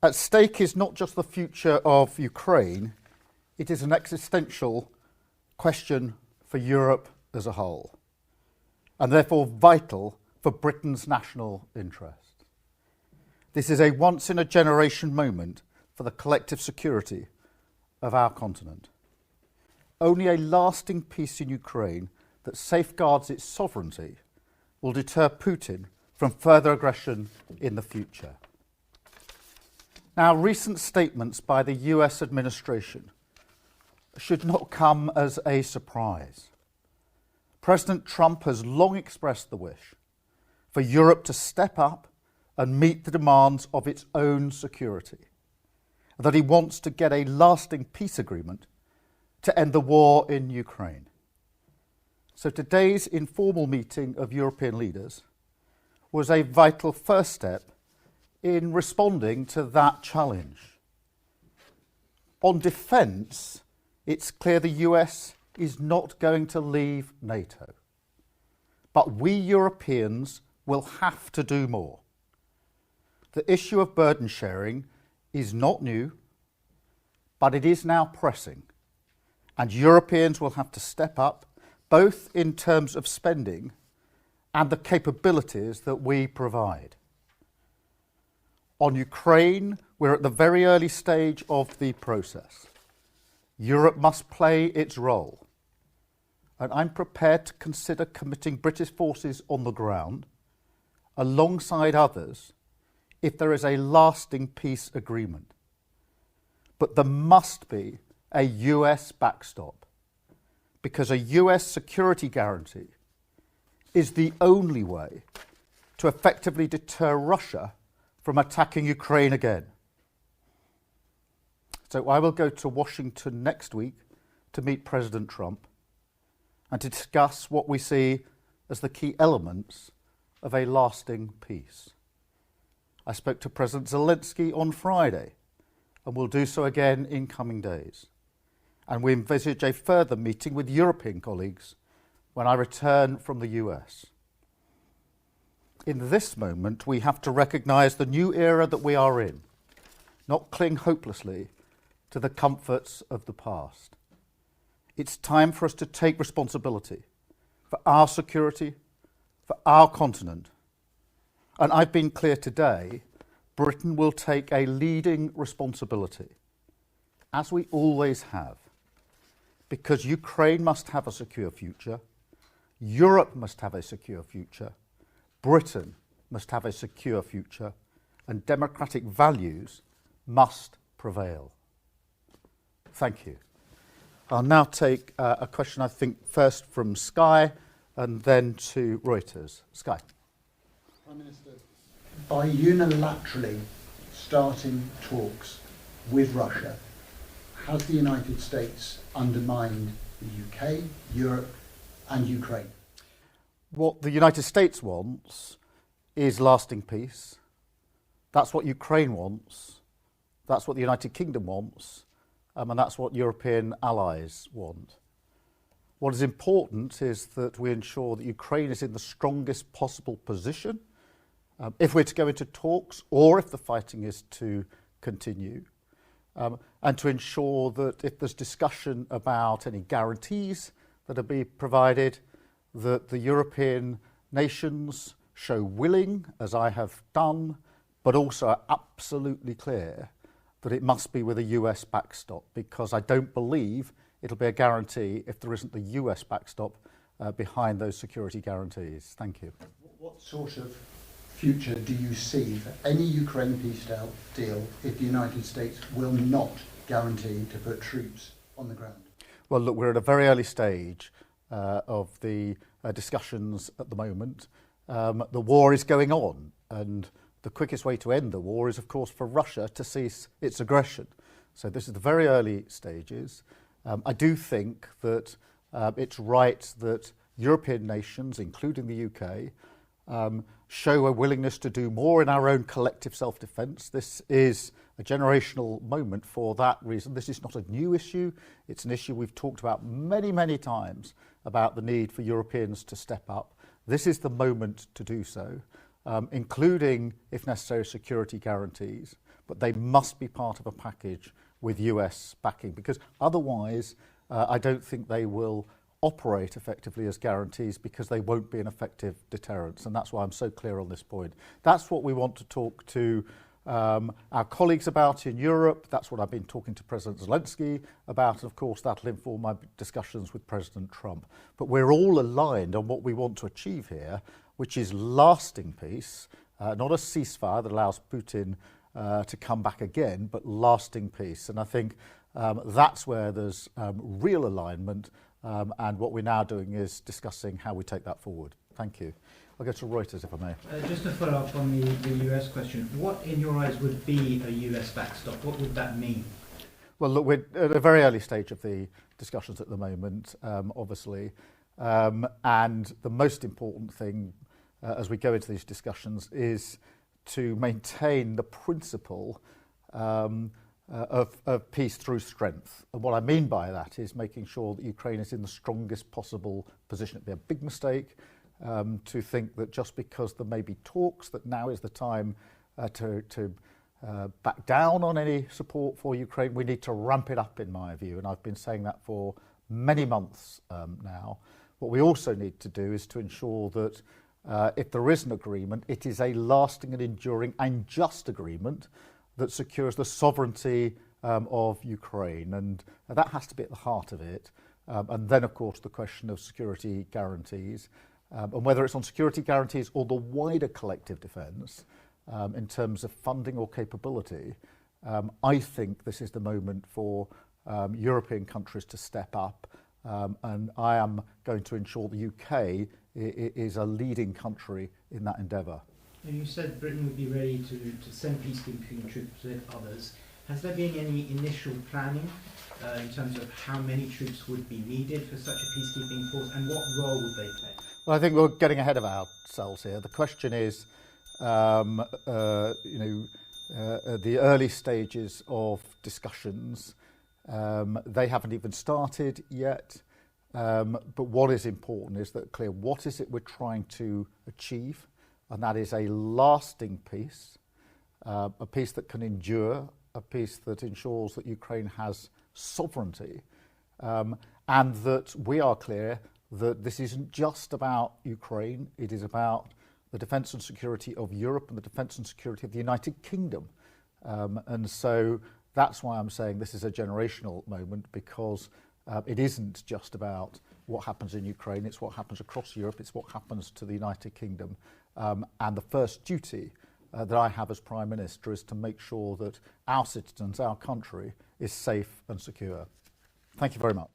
At stake is not just the future of Ukraine, it is an existential question for Europe as a whole, and therefore vital for Britain's national interest. This is a once-in-a-generation moment for the collective security of our continent. Only a lasting peace in Ukraine that safeguards its sovereignty will deter Putin from further aggression in the future. Now, recent statements by the US administration should not come as a surprise. President Trump has long expressed the wish for Europe to step up and meet the demands of its own security, that he wants to get a lasting peace agreement to end the war in Ukraine. So today's informal meeting of European leaders was a vital first step in responding to that challenge. On defence, it's clear the US is not going to leave NATO. But we Europeans will have to do more. The issue of burden sharing is not new, but it is now pressing. And Europeans will have to step up, both in terms of spending and the capabilities that we provide. On Ukraine, we're at the very early stage of the process. Europe must play its role. And I'm prepared to consider committing British forces on the ground alongside others if there is a lasting peace agreement. But there must be a US backstop, because a US security guarantee is the only way to effectively deter Russia from attacking Ukraine again. So I will go to Washington next week to meet President Trump and to discuss what we see as the key elements of a lasting peace. I spoke to President Zelensky on Friday and will do so again in coming days. And we envisage a further meeting with European colleagues when I return from the US. In this moment, we have to recognise the new era that we are in, not cling hopelessly to the comforts of the past. It's time for us to take responsibility for our security, for our continent. And I've been clear today, Britain will take a leading responsibility, as we always have, because Ukraine must have a secure future, Europe must have a secure future, Britain must have a secure future, and democratic values must prevail. Thank you. I'll now take a question, I think, first from Sky and then to Reuters. Sky. Prime Minister, by unilaterally starting talks with Russia, has the United States undermined the UK, Europe and Ukraine? What the United States wants is lasting peace. That's what Ukraine wants. That's what the United Kingdom wants. And that's what European allies want. What is important is that we ensure that Ukraine is in the strongest possible position if we're to go into talks or if the fighting is to continue. And to ensure that if there's discussion about any guarantees that are being provided, that the European nations show willing, as I have done, but also are absolutely clear that it must be with a US backstop, because I don't believe it'll be a guarantee if there isn't the US backstop behind those security guarantees. Thank you. What sort of future do you see for any Ukraine peace deal if the United States will not guarantee to put troops on the ground? Well, look, we're at a very early stage of the discussions at the moment. The war is going on, and the quickest way to end the war is, of course, for Russia to cease its aggression. So this is the very early stages. I do think that it's right that European nations, including the UK, show a willingness to do more in our own collective self-defence. This is a generational moment for that reason. This is not a new issue. It's an issue we've talked about many, many times, about the need for Europeans to step up. This is the moment to do so, including, if necessary, security guarantees. but they must be part of a package with US backing, because otherwise I don't think they will operate effectively as guarantees, because they won't be an effective deterrence. And that's why I'm so clear on this point. That's what we want to talk to our colleagues about in Europe. That's what I've been talking to President Zelensky about. And of course, that'll inform my discussions with President Trump. But we're all aligned on what we want to achieve here, which is lasting peace, not a ceasefire that allows Putin to come back again, but lasting peace. And I think that's where there's real alignment. And what we're now doing is discussing how we take that forward. Thank you. I'll go to Reuters, if I may. Just to follow up on the US question, what in your eyes would be a US backstop? What would that mean? Well, look, we're at a very early stage of the discussions at the moment, obviously. And the most important thing as we go into these discussions is to maintain the principle of peace through strength. And what I mean by that is making sure that Ukraine is in the strongest possible position. It'd be a big mistake to think that just because there may be talks, that now is the time to back down on any support for Ukraine. We need to ramp it up, in my view, and I've been saying that for many months now. What we also need to do is to ensure that if there is an agreement, it is a lasting and enduring and just agreement that secures the sovereignty of Ukraine, and that has to be at the heart of it. And then, of course, the question of security guarantees, and whether it's on security guarantees or the wider collective defence in terms of funding or capability. I think this is the moment for European countries to step up, and I am going to ensure the UK is a leading country in that endeavour. And you said Britain would be ready to send peacekeeping troops with others. Has there been any initial planning in terms of how many troops would be needed for such a peacekeeping force, and what role would they play? Well, I think we're getting ahead of ourselves here. The question is, the early stages of discussions, they haven't even started yet. But what is important is that clear what is it we're trying to achieve, and that is a lasting peace, a peace that can endure, a peace that ensures that Ukraine has sovereignty, and that we are clear that this isn't just about Ukraine, it is about the defence and security of Europe and the defence and security of the United Kingdom. And so that's why I'm saying this is a generational moment, because it isn't just about what happens in Ukraine, it's what happens across Europe, it's what happens to the United Kingdom. And the first duty that I have as Prime Minister is to make sure that our citizens, our country, is safe and secure. Thank you very much.